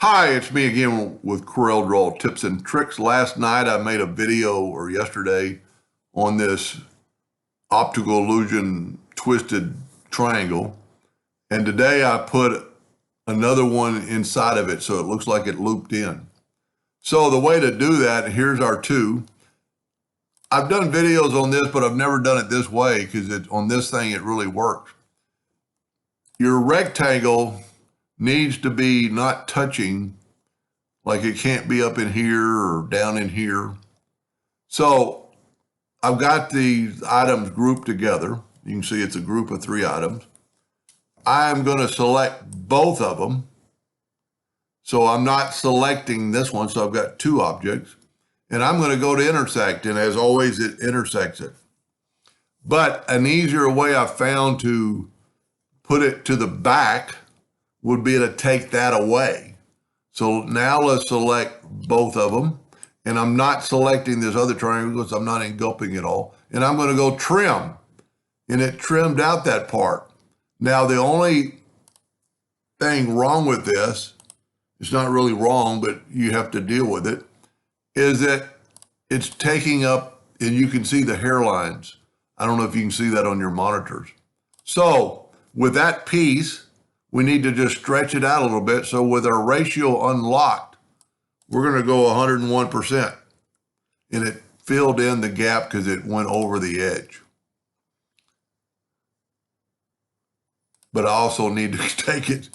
Hi, it's me again with CorelDraw tips and tricks. Last night I made a video, or yesterday, on this optical illusion twisted triangle. And today I put another one inside of it so it looks like it looped in. So the way to do that, here's our two. I've done videos on this, but I've never done it this way because on this thing it really works. Your rectangle needs to be not touching, like it can't be up in here or down in here. So I've got these items grouped together. You can see it's a group of 3 items. I'm going to select both of them. So I'm not selecting this one, so I've got 2 objects. And I'm going to go to intersect, and as always, it intersects it. But an easier way I found to put it to the back would be to take that away. So now let's select both of them. And I'm not selecting this other triangle because I'm not engulfing it all. And I'm going to go trim. And it trimmed out that part. Now, the only thing wrong with this, it's not really wrong, but you have to deal with it, is that it's taking up, and you can see the hairlines. I don't know if you can see that on your monitors. So with that piece, we need to just stretch it out a little bit. So with our ratio unlocked, we're going to go 101%. And it filled in the gap because it went over the edge. But I also need to take it,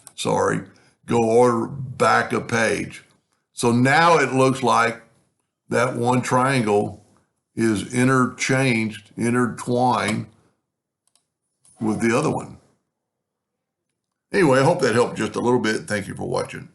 go order back a page. So now it looks like that one triangle is intertwined with the other one. Anyway, I hope that helped just a little bit. Thank you for watching.